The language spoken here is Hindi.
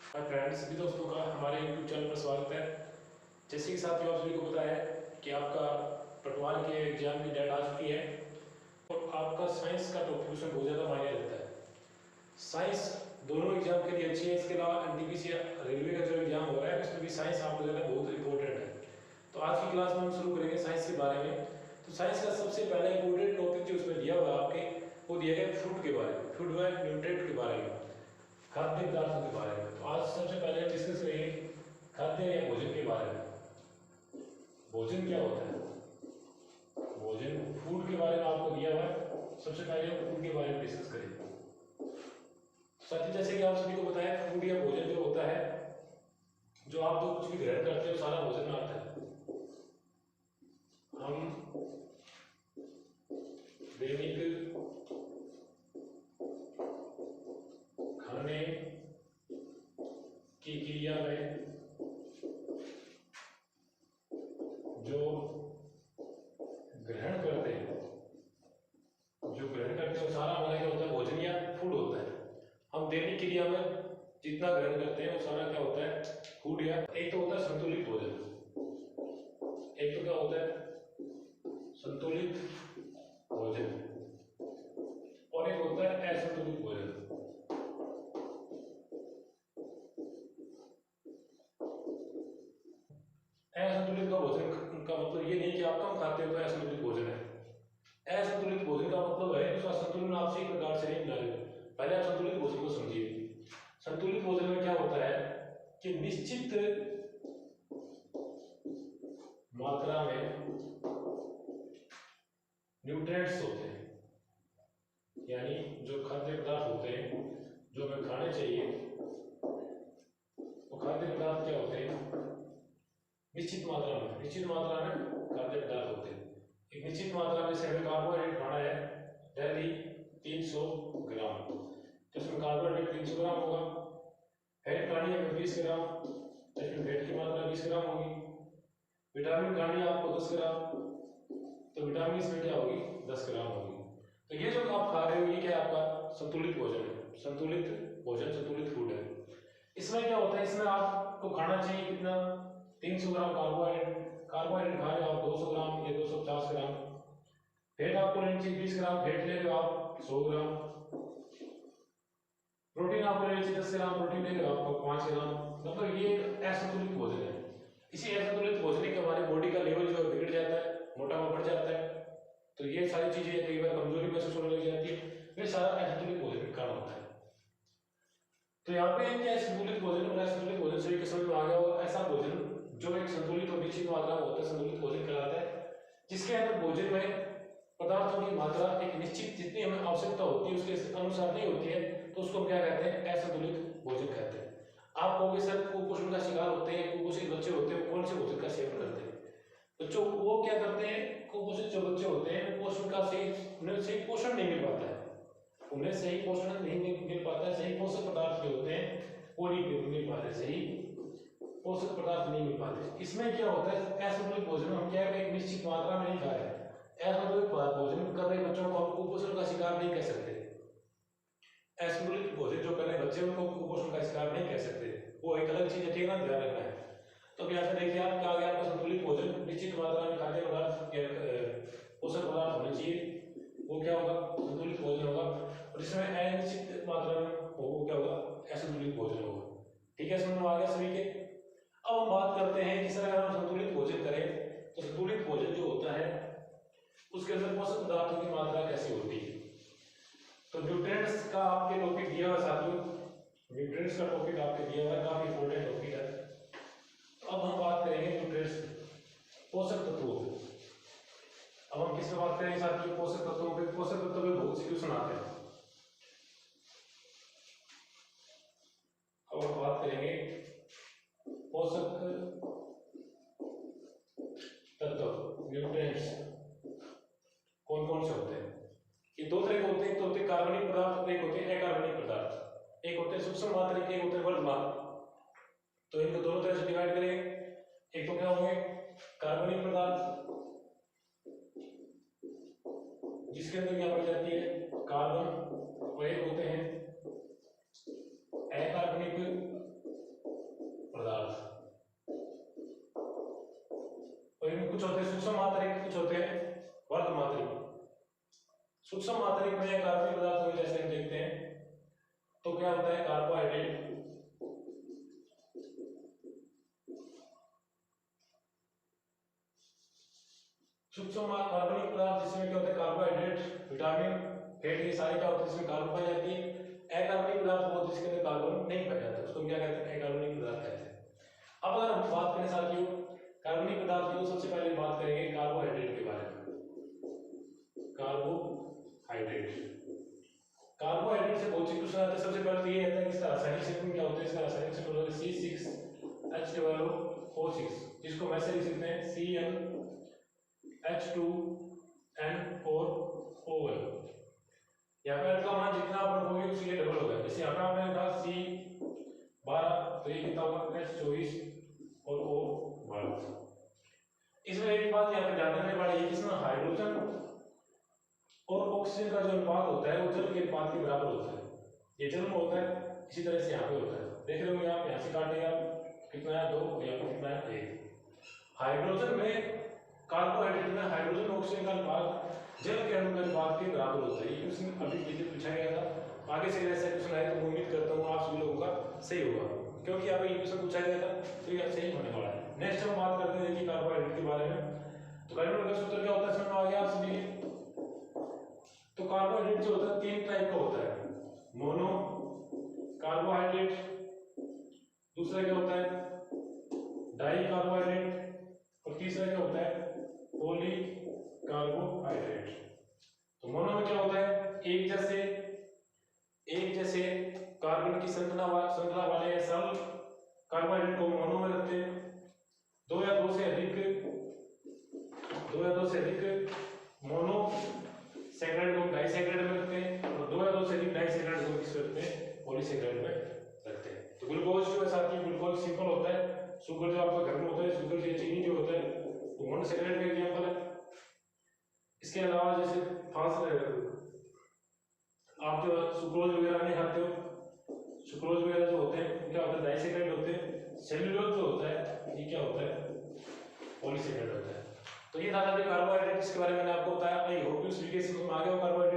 हाय फ्रेंड्स, सभी दोस्तों का हमारे यूट्यूब चैनल पर स्वागत है। जैसे कि साथियों, आप सभी को पता है कि आपका पटवार के एग्जाम की डेट आ चुकी है और आपका साइंस का टॉपिक उसमें बहुत ज़्यादा मायने रखता है। साइंस दोनों एग्जाम के लिए अच्छी है। इसके अलावा एनटीपीसी रेलवे का जो एग्जाम हो रहा है उसमें भी साइंस आपको ज़्यादा बहुत इंपॉर्टेंट है। तो आज की क्लास में हम शुरू करेंगे साइंस के बारे में। तो साइंस का सबसे पहला इंपॉर्टेंट टॉपिक जो उसमें दिया हुआ है आपके, वो दिया गया फूड के बारे में, फूड व न्यूट्रिएंट के बारे में, खाद्य पदार्थों के बारे में। तो आज सबसे पहले हम डिस्कस करेंगे खाद्य या भोजन के बारे में। भोजन क्या होता है? भोजन फूड के बारे में आपको दिया हुआ है। सबसे पहले हम फूड के बारे में डिस्कस करेंगे। साथ ही जैसे कि आप सभी को पता है, फूड या भोजन जो होता है, जो आप जो कुछ भी ग्रहण करते हो सारा भोजन में आता है। हम दैनिक खाने की क्रिया में जो ग्रहण करते हैं, वो सारा हमारा क्या होता है? भोजन या फूड होता है। हम दैनिक क्रिया में जितना ग्रहण करते हैं वो सारा क्या होता है? फूड। या एक तो होता है संतुलित भोजन, एक तो क्या होता है? संतुलित भोजन, और एक होता है असंतुलित भोजन। असंतुलित का भोजन का मतलब ये नहीं कि आप कम खाते हो तो असंतुलित भोजन है। असंतुलित भोजन का मतलब है उसका संतुलन आप सही प्रकार से नहीं बना रहे हो। पहले आप संतुलित भोजन को समझिए। संतुलित भोजन में क्या होता है कि निश्चित मात्रा में न्यूट्रिएंट्स होते हैं, यानी जो खाद्य पदार्थ होते हैं जो हमें खाने चाहिए, वो खाद्य पदार्थ क्या होते हैं? निश्चित मात्रा में खाद्य पदार्थ होते हैं। एक निश्चित मात्रा में से हमें कार्बोहाइड्रेट खाना है डेली 300 ग्राम, तो इसमें कार्बोहाइड्रेट 300 ग्राम होगा। फैट खानी है 20 ग्राम, तो इसमें फैट की मात्रा 20 ग्राम होगी। विटामिन खानी है आपको 10 ग्राम, तो विटामिन इसमें क्या होगी? 10 ग्राम होगी। तो ये जो आप खा रहे हो ये क्या आपका संतुलित भोजन है। संतुलित भोजन, संतुलित फूड है। इसमें क्या होता है? इसमें आपको खाना चाहिए कितना? 300 ग्राम कार्बोहाइड्रेट। कार्बोहाइड्रेट खा रहे हो आप 200 ग्राम या 250 ग्राम। फैट आपको लेनी चाहिए 20 ग्राम, फैट ले रहे हो आप 100 ग्राम। प्रोटीन आपको लेनी चाहिए 10 ग्राम, प्रोटीन ले रहे हो आपको 5 ग्राम। मतलब ये एक असंतुलित भोजन है। इसी असंतुलित भोजन के हमारी बॉडी का लेवल जो बिगड़ जाता है, मोटापा बढ़ जाता है। तो ये सारी चीजें कई बार कमजोरी महसूस होने लग जाती है। ये सारा असंतुलित भोजन का कारण होता है। तो यहाँ पे क्या संतुलित भोजन और असंतुलित भोजन सभी के समझ में आ गया होगा। ऐसा भोजन जो एक संतुलित और निश्चित मात्रा में होता है संतुलित भोजन कहलाता है, जिसके अंदर भोजन में पदार्थों की मात्रा एक निश्चित जितनी हमें आवश्यकता होती है उसके अनुसार नहीं होती है, तो उसको हम क्या कहते हैं? असंतुलित भोजन कहते हैं। आप कहोगे सर कुपोषण का शिकार होते हैं, कुपोषित बच्चे होते हैं, कौन से भोजन का सेवन करते हैं? तो जो वो क्या करते हैं, कुपोषित जो बच्चे होते हैं पोषण का उन्हें सही पोषण नहीं मिल पाता है, उन्हें सही पोषण नहीं मिल पाता है। सही पोषक पदार्थ जो होते हैं वो नहीं मिल पाते, सही पोषक पदार्थ नहीं मिल पाते। इसमें क्या होता है? असंतुलित भोजन हम क्या है? एक निश्चित मात्रा में नहीं खा रहे। असंतुलित भोजन कर रहे बच्चों को हम कुपोषण का शिकार नहीं कह सकते। असंतुलित भोजन जो कर रहे बच्चे उनको कुपोषण का शिकार नहीं कह सकते, वो एक अलग चीज है, ठीक है ना? ध्यान रखना है। तो यहाँ से देखिए आप क्या आ गया? आपका संतुलित भोजन निश्चित मात्रा में खाद्य पदार्थ या पोषक पदार्थ होने चाहिए, वो क्या होगा? संतुलित भोजन होगा। और जिसमें अनिश्चित मात्रा में हो वो क्या होगा? असंतुलित भोजन होगा। ठीक है, समझ में आ गया सभी के? अब हम बात करते हैं कि सर अगर हम संतुलित भोजन करें तो संतुलित भोजन जो होता है उसके अंदर पोषक पदार्थों की मात्रा कैसी होती है। तो न्यूट्रिएंट्स का आपके टॉपिक दिया हुआ साथियों, न्यूट्रिएंट्स का टॉपिक आपके दिया हुआ है, काफी इंपॉर्टेंट टॉपिक है। तो अब हम बात करेंगे न्यूट्रिएंट्स, पोषक तत्वों पे। अब हम किस पे बात करेंगे साथियों? पोषक तत्वों पे। पोषक तत्वों पे बहुत से क्वेश्चन आते हैं। अब हम बात करेंगे पोषक तत्व, न्यूट्रिएंट्स कौन कौन से होते हैं। ये दो तरह के होते हैं, एक तो होते हैं कार्बनिक पदार्थ और एक होते हैं अकार्बनिक पदार्थ। एक होते हैं सूक्ष्म मात्रिक, एक होते हैं वर्धमान। तो इनको दोनों तरह से डिवाइड करेंगे। एक तो क्या होंगे? कार्बनिक पदार्थ, जिसके अंदर क्या पाई जाती है? कार्बन। और एक होते हैं अकार्बनिक कुछ होते हैं सूक्ष्म मात्रिक, कुछ होते हैं वर्ग मात्रिक। सूक्ष्म मात्रिक में कार्बनिक पदार्थों में जैसे हम देखते हैं तो क्या होता है, कार्बोहाइड्रेट, सूक्ष्म कार्बनिक पदार्थ जिसमें क्या होता है, कार्बोहाइड्रेट, विटामिन, फैट, ये सारे क्या होते हैं, इसमें कार्बन पाई जाती है। अकार्बनिक पदार्थ वो जिसके अंदर कार्बन नहीं पाया जाता, उसको हम क्या कहते हैं, अकार्बनिक पदार्थ कहते हैं। अब अगर हम बात करें साथियों कार्बनिक पदार्थ की, तो सबसे पहले बात करेंगे कार्बोहाइड्रेट के बारे में। कार्बोहाइड्रेट, कार्बोहाइड्रेट से बहुत सी क्वेश्चन आते हैं। सबसे पहले तो ये आता है कि इसका रासायनिक संबंध क्या होता है। इसका रासायनिक संबंध होता है C6H12O6, जिसको वैसे लिख सकते हैं CnH2n4OL। यहाँ पे का मान जितना आप रखोगे उसके डबल होगा। जैसे यहाँ पे आपने लिखा C12 तो ये कितना होगा, H24 और O12। इसमें एक बात यहाँ पे ध्यान रखने वाली है, इसमें हाइड्रोजन और ऑक्सीजन का जो अनुपात होता है वो जल के अनुपात के बराबर होता है। ये जल में होता है, इसी तरह से यहाँ पे होता है। देख रहे होंगे आप, यहाँ से काटेगा कितना है 2, यहाँ पे कितना है 1। हाइड्रोजन में, कार्बोहाइड्रेट में हाइड्रोजन ऑक्सीजन का अनुपात जल के अणु के अनुपात के बराबर होता है। ये क्वेश्चन अभी पीछे पूछा गया था। आगे से ऐसा क्वेश्चन आए तो उम्मीद करता हूँ आप सभी लोगों का सही होगा, क्योंकि यहाँ पे ये क्वेश्चन पूछा गया था तो ये सही होने वाला है। नेक्स्ट हम बात करते हैं देखिए कार्बोहाइड्रेट के बारे में। तो कार्बोहाइड्रेट का सूत्र क्या होता है, समझ में आ गया आप सभी। तो कार्बोहाइड्रेट जो होता है 3 टाइप का होता है, मोनो कार्बोहाइड्रेट, दूसरा क्या होता है डाई कार्बोहाइड्रेट, और तीसरा क्या होता है पॉली कार्बोहाइड्रेट। तो मोनो में क्या होता है, एक जैसे कार्बन की श्रृंखला वाले या सरल कार्बोहाइड्रेट को मोनो में रखते हैं। दो या दो से अधिक मोनो सैकराइड को डाइसैकराइड में रखते हैं, और 2 या 2 से अधिक डाइसैकराइड को किस रखते हैं, पॉलीसैकराइड में रखते हैं। तो ग्लूकोज जो है साथ ही ग्लूकोज सिंपल होता है, शुगर जो आपका घर में होता है, शुगर से चीनी जो होता है वो मोनोसैकराइड का एग्जांपल है। इसके अलावा जैसे आप जो सुक्रोज वगैरह नहीं खाते हो, सुक्रोज वगैरह जो होते हैं क्या होता है डाइसैकराइड होते हैं। सेल्यूलोज जो होता है ये क्या होता है, पॉलीसैकराइड होता है। तो ये था कार्बोहाइड्रेट, इसके बारे में मैंने आपको बताया। आई होप इस वीडियो से समझ आ गया हो कार्बोहाइड्रेट